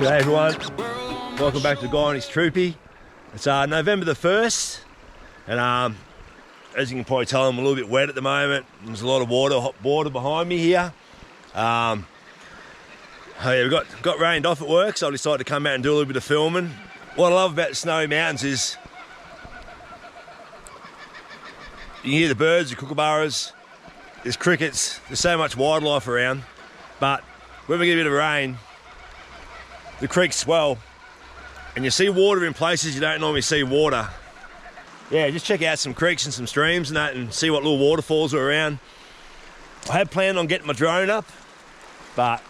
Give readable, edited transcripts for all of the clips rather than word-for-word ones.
G'day everyone, welcome back to the guy and his Troopy. It's November the 1st and as you can probably tell, I'm a little bit wet at the moment. There's a lot of hot water behind me here. Oh yeah, we got rained off at work, so I decided to come out and do a little bit of filming. What I love about the Snowy Mountains is you can hear the birds, the kookaburras, there's crickets, there's so much wildlife around, but when we get a bit of rain, the creeks swell and you see water in places you don't normally see water. Yeah, just check out some creeks and some streams and that and see what little waterfalls are around. I had planned on getting my drone up, but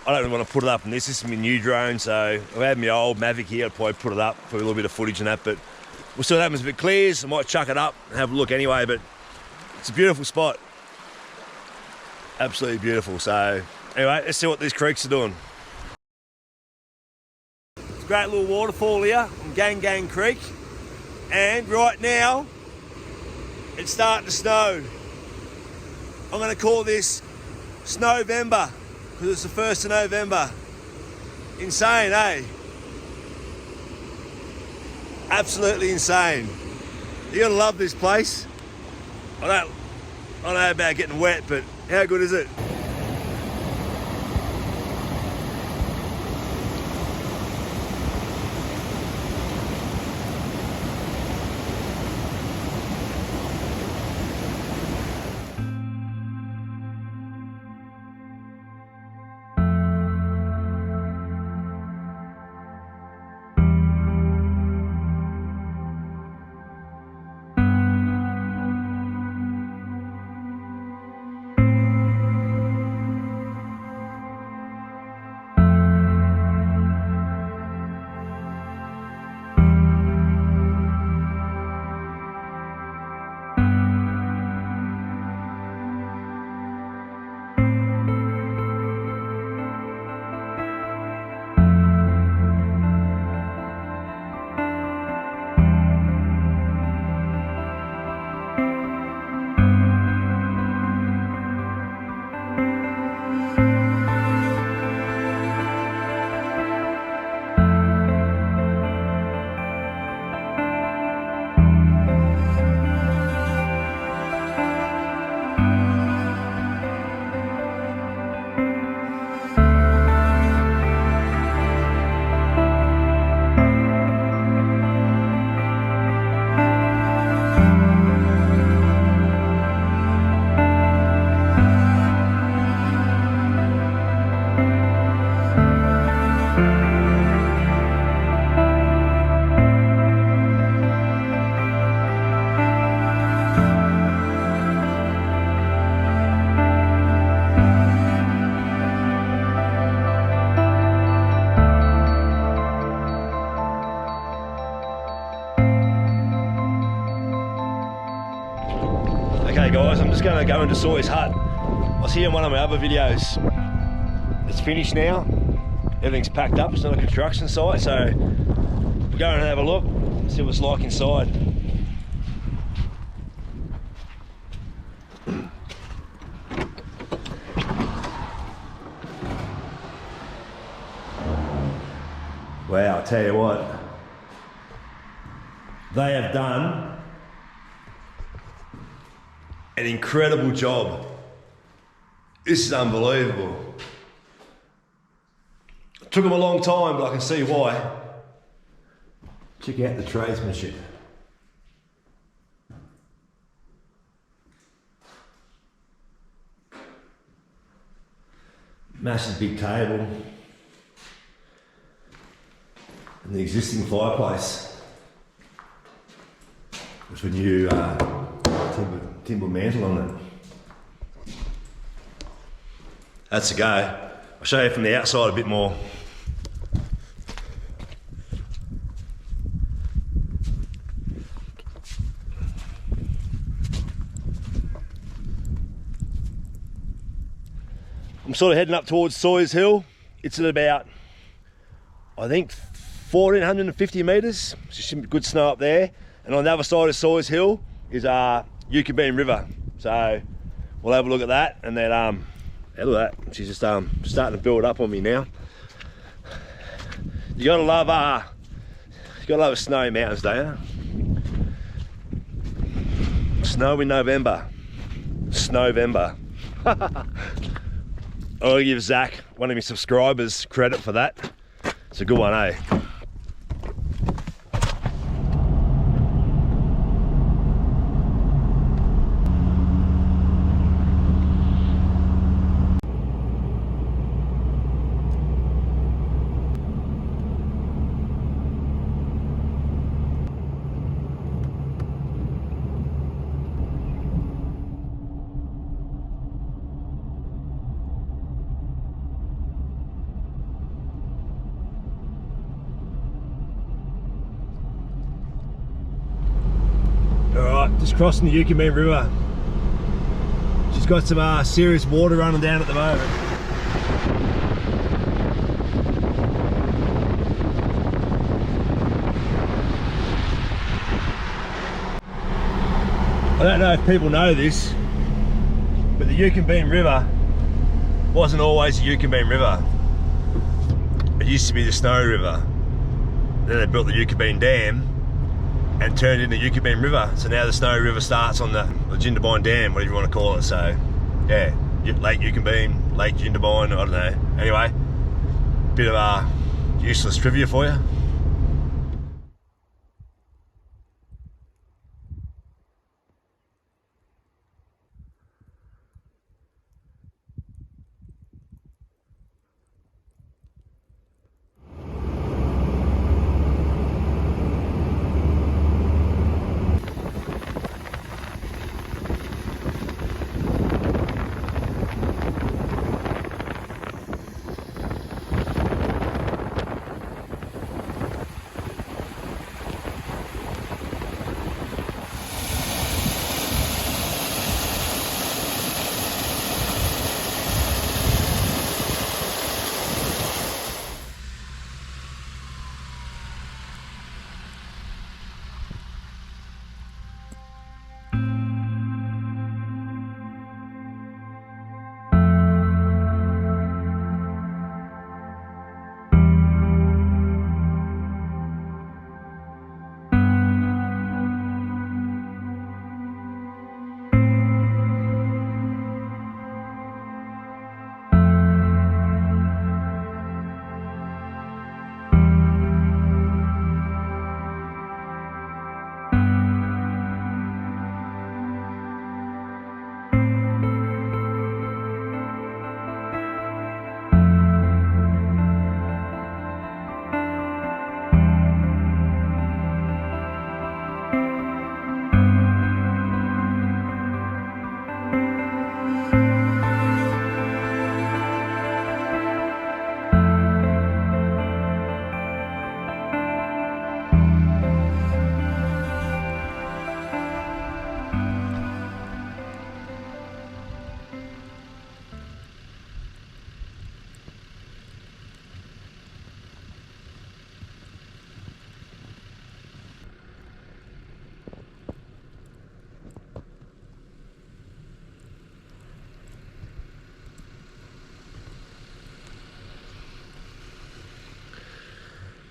I don't really want to put it up, and this is my new drone, so I had my old Mavic here. I'd probably put it up for a little bit of footage and that, but we'll see what happens if it clears. I might chuck it up and have a look anyway, but it's a beautiful spot. Absolutely beautiful. So anyway, let's see what these creeks are doing. It's a great little waterfall here on Gang Creek, and right now it's starting to snow. I'm going to call this SNOWVEMBER because it's the 1st of November. Insane, eh? Absolutely insane. You're gonna love this place. I don't know about getting wet, but how good is it? Okay guys, I'm just going to go into Sawyer's hut. I was here in one of my other videos. It's finished now. Everything's packed up. It's not a construction site, so we'll go and have a look, see what it's like inside. Wow, I'll tell you what, they have done an incredible job. This is unbelievable. It took them a long time, but I can see why. Check out the tradesmanship. Massive big table. And the existing fireplace, with a new timber mantle on it. That's a go. I'll show you from the outside a bit more. I'm sort of heading up towards Sawyer's Hill. It's at about, I think, 1,450 metres. Just some good snow up there. And on the other side of Sawyer's Hill is Inclement River. So we'll have a look at that, and then look at that. She's just starting to build up on me now. You gotta love a snowy mountains, don't you? Snowy November. SNOWVEMBER. I'll give Zach, one of my subscribers, credit for that. It's a good one, eh? Alright, just crossing the inclement River. She's got some serious water running down at the moment. I don't know if people know this, but the Inclement River wasn't always the Inclement River. It used to be the Snow River. Then they built the Inclement Dam and turned into the Inclement River. So now the Snow River starts on the Jindabyne Dam, whatever you want to call it. So yeah, Lake Inclement, Lake Jindabyne, I don't know. Anyway, bit of useless trivia for you.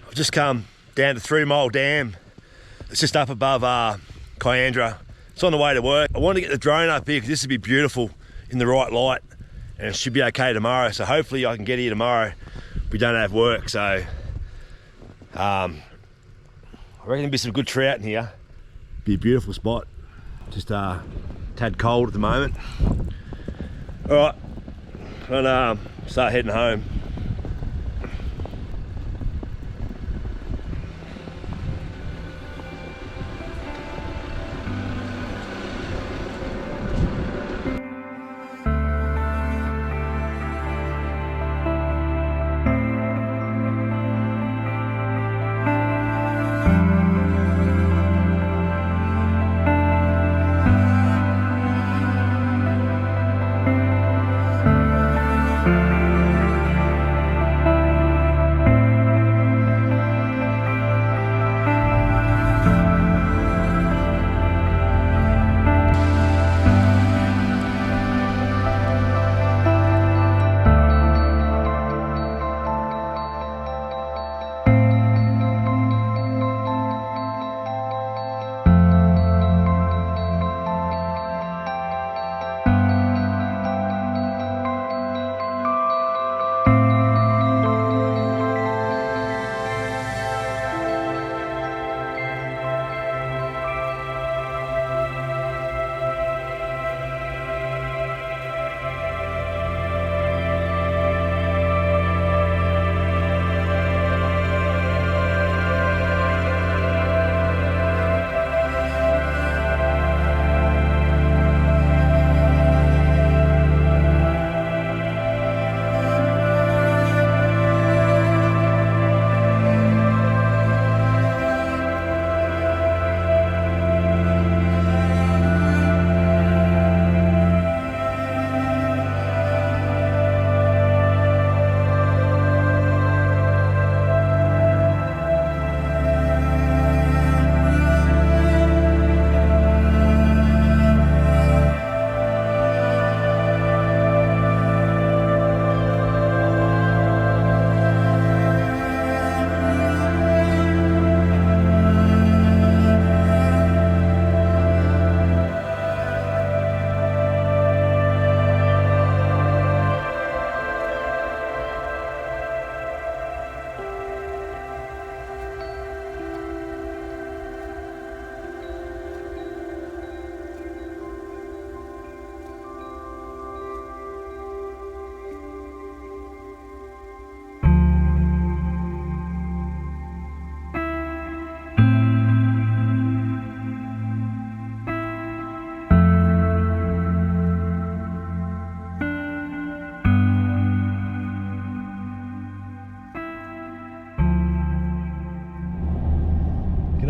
I've just come down to 3 Mile Dam. It's just up above Kyandra. It's on the way to work. I want to get the drone up here because this would be beautiful in the right light, and it should be okay tomorrow. So hopefully I can get here tomorrow. We don't have work, so I reckon there'll be some good trout in here. Be a beautiful spot. Just tad cold at the moment. All right, I'm gonna start heading home.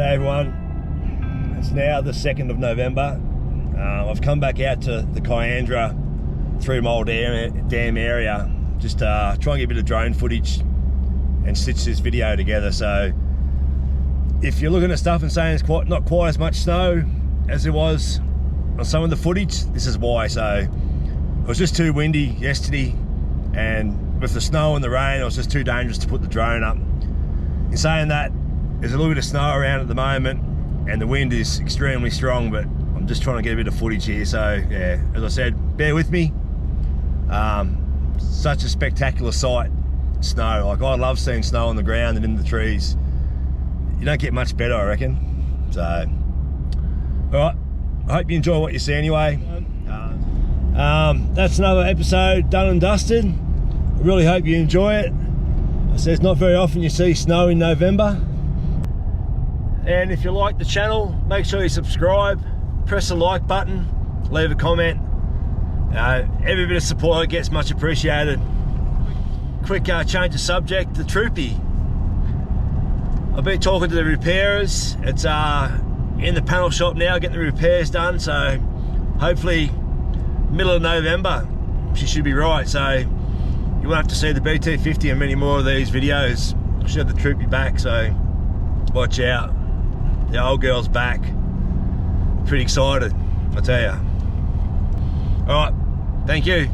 G'day everyone, it's now the 2nd of November. I've come back out to the Kyandra 3 Mile Dam area, just try and get a bit of drone footage and stitch this video together. So if you're looking at stuff and saying it's not quite as much snow as there was on some of the footage, this is why. So it was just too windy yesterday, and with the snow and the rain, it was just too dangerous to put the drone up. In saying that, there's a little bit of snow around at the moment and the wind is extremely strong, but I'm just trying to get a bit of footage here. So yeah, as I said, bear with me. Such a spectacular sight, snow. Like, I love seeing snow on the ground and in the trees. You don't get much better, I reckon. So, all right, I hope you enjoy what you see anyway. That's another episode done and dusted. I really hope you enjoy it. I say it's not very often you see snow in November. And if you like the channel, make sure you subscribe, press the like button, leave a comment. Every bit of support gets much appreciated. Quick change of subject, the Troopy. I've been talking to the repairers. It's in the panel shop now getting the repairs done, so hopefully middle of November she should be right. So you won't have to see the BT50 and many more of these videos. Should have the Troopy back, so watch out. The old girl's back. Pretty excited, I tell you. All right, thank you.